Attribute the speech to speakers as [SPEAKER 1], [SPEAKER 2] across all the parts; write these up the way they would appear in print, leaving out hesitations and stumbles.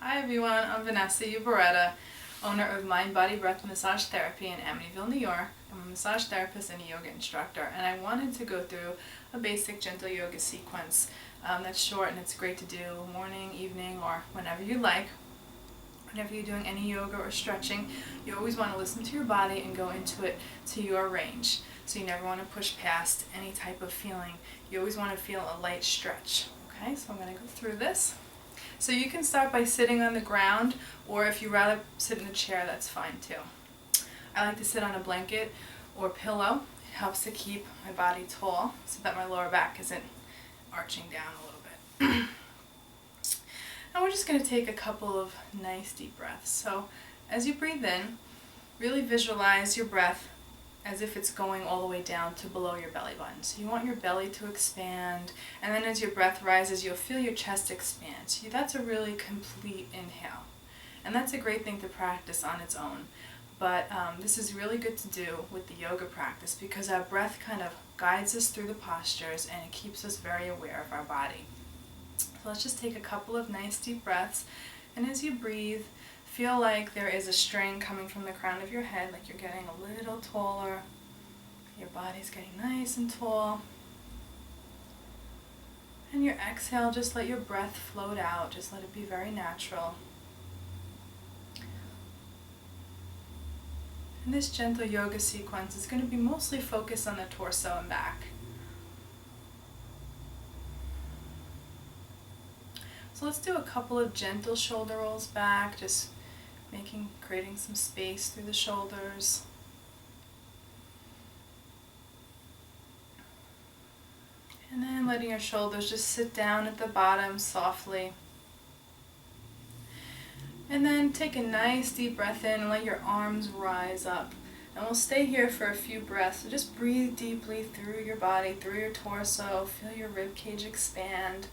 [SPEAKER 1] Hi everyone, I'm Vanessa Uybarreta, owner of Mind, Body, Breath Massage Therapy in Amityville, New York. I'm a massage therapist and a yoga instructor, and I wanted to go through a basic gentle yoga sequence that's short and it's great to do morning, evening, or whenever you like. Whenever you're doing any yoga or stretching, you always want to listen to your body and go into it to your range. So you never want to push past any type of feeling. You always want to feel a light stretch. Okay, so I'm going to go through this. So you can start by sitting on the ground, or if you'd rather sit in a chair, that's fine too. I like to sit on a blanket or pillow. It helps to keep my body tall so that my lower back isn't arching down a little bit. Now we're just going to take a couple of nice deep breaths. So as you breathe in, really visualize your breath as if it's going all the way down to below your belly button. So you want your belly to expand, and then as your breath rises, you'll feel your chest expand. So that's a really complete inhale. And that's a great thing to practice on its own. But this is really good to do with the yoga practice because our breath kind of guides us through the postures and it keeps us very aware of our body. So let's just take a couple of nice deep breaths, and as you breathe, feel like there is a string coming from the crown of your head, like you're getting a little taller. Your body's getting nice and tall. And your exhale, just let your breath float out, just let it be very natural. And this gentle yoga sequence is going to be mostly focused on the torso and back. So let's do a couple of gentle shoulder rolls back, just creating some space through the shoulders. And then letting your shoulders just sit down at the bottom softly. And then take a nice deep breath in and let your arms rise up. And we'll stay here for a few breaths. So just breathe deeply through your body, through your torso. Feel your rib cage expand.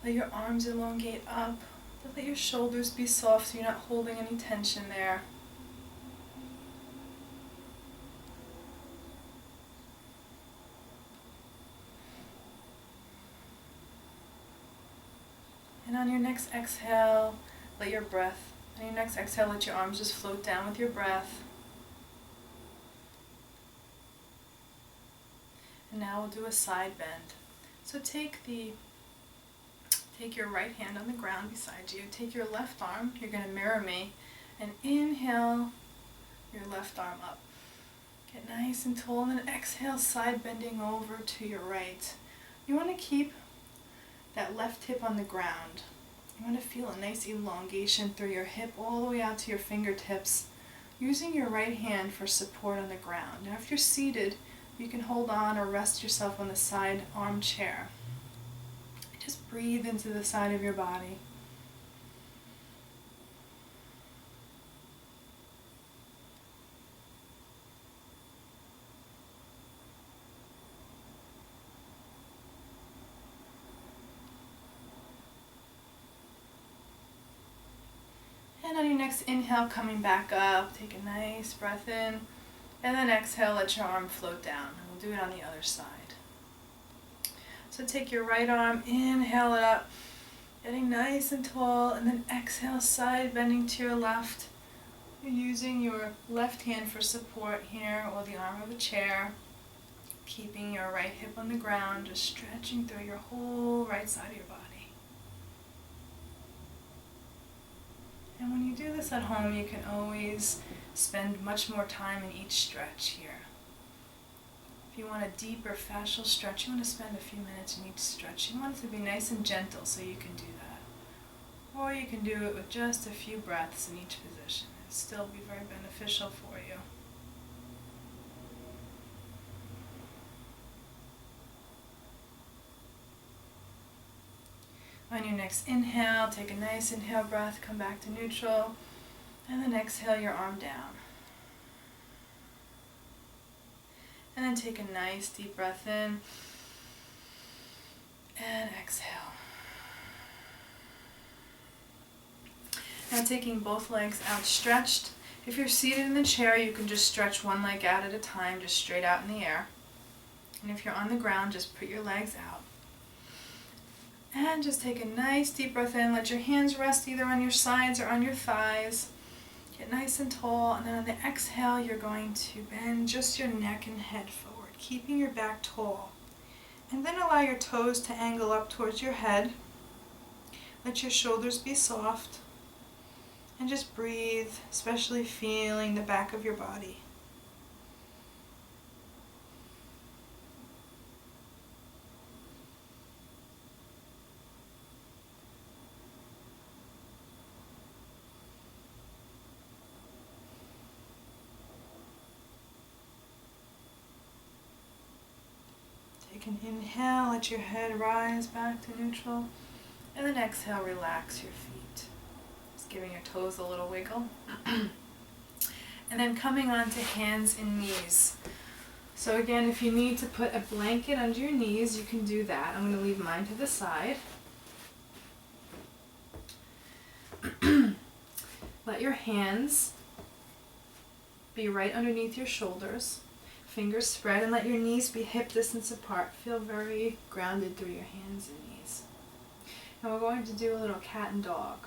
[SPEAKER 1] Let your arms elongate up. Let your shoulders be soft so you're not holding any tension there. And on your next exhale, let your arms just float down with your breath. And now we'll do a side bend. So take your right hand on the ground beside you. Take your left arm, you're going to mirror me, and inhale your left arm up. Get nice and tall, and then exhale, side bending over to your right. You want to keep that left hip on the ground. You want to feel a nice elongation through your hip all the way out to your fingertips, using your right hand for support on the ground. Now if you're seated, you can hold on or rest yourself on the side armchair. Just breathe into the side of your body. And on your next inhale, coming back up, take a nice breath in, and then exhale, let your arm float down. And we'll do it on the other side. So take your right arm, inhale it up, getting nice and tall, and then exhale, side bending to your left. You're using your left hand for support here, or the arm of a chair, keeping your right hip on the ground, just stretching through your whole right side of your body. And when you do this at home, you can always spend much more time in each stretch here. If you want a deeper fascial stretch, you want to spend a few minutes in each stretch. You want it to be nice and gentle, so you can do that. Or you can do it with just a few breaths in each position. It'll still be very beneficial for you. On your next inhale, take a nice inhale breath, come back to neutral, and then exhale your arm down. And then take a nice deep breath in, and exhale. Now taking both legs outstretched. If you're seated in the chair, you can just stretch one leg out at a time, just straight out in the air. And if you're on the ground, just put your legs out. And just take a nice deep breath in. Let your hands rest either on your sides or on your thighs. Get nice and tall, and then on the exhale, you're going to bend just your neck and head forward, keeping your back tall. And then allow your toes to angle up towards your head. Let your shoulders be soft. And just breathe, especially feeling the back of your body. Take an inhale, let your head rise back to neutral, and then exhale, relax your feet. Just giving your toes a little wiggle. And then coming on to hands and knees. So again, if you need to put a blanket under your knees, you can do that. I'm going to leave mine to the side. Let your hands be right underneath your shoulders. Fingers spread, and let your knees be hip distance apart. Feel very grounded through your hands and knees. And we're going to do a little cat and dog.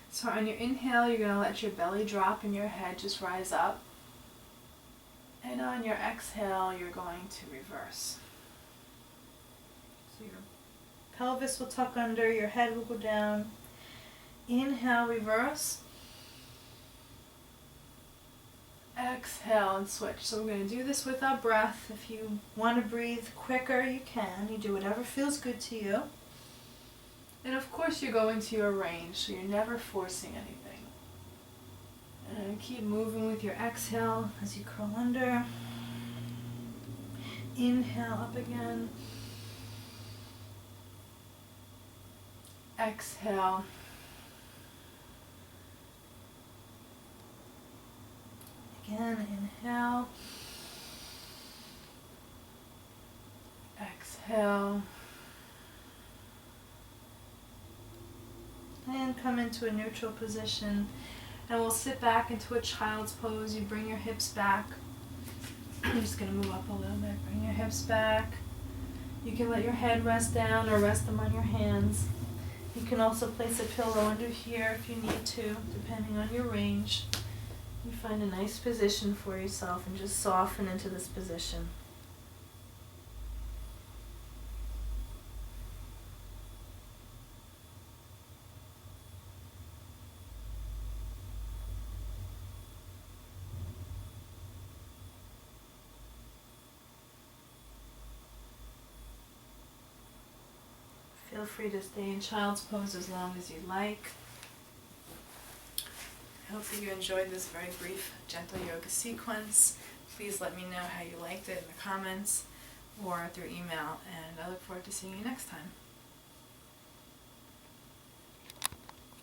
[SPEAKER 1] So on your inhale, you're going to let your belly drop and your head just rise up. And on your exhale, you're going to reverse. So your pelvis will tuck under, your head will go down. Inhale, reverse. Exhale and switch. So we're going to do this with our breath. If you want to breathe quicker, you can. You do whatever feels good to you. And of course you go into your range, so you're never forcing anything. And keep moving with your exhale as you curl under. Inhale, up again. Exhale. Again, inhale. Exhale. And come into a neutral position. And we'll sit back into a child's pose. You bring your hips back. I'm just going to move up a little bit. Bring your hips back. You can let your head rest down or rest them on your hands. You can also place a pillow under here if you need to, depending on your range. You find a nice position for yourself and just soften into this position. Feel free to stay in child's pose as long as you like. I hope that you enjoyed this very brief gentle yoga sequence. Please let me know how you liked it in the comments or through email, and I look forward to seeing you next time.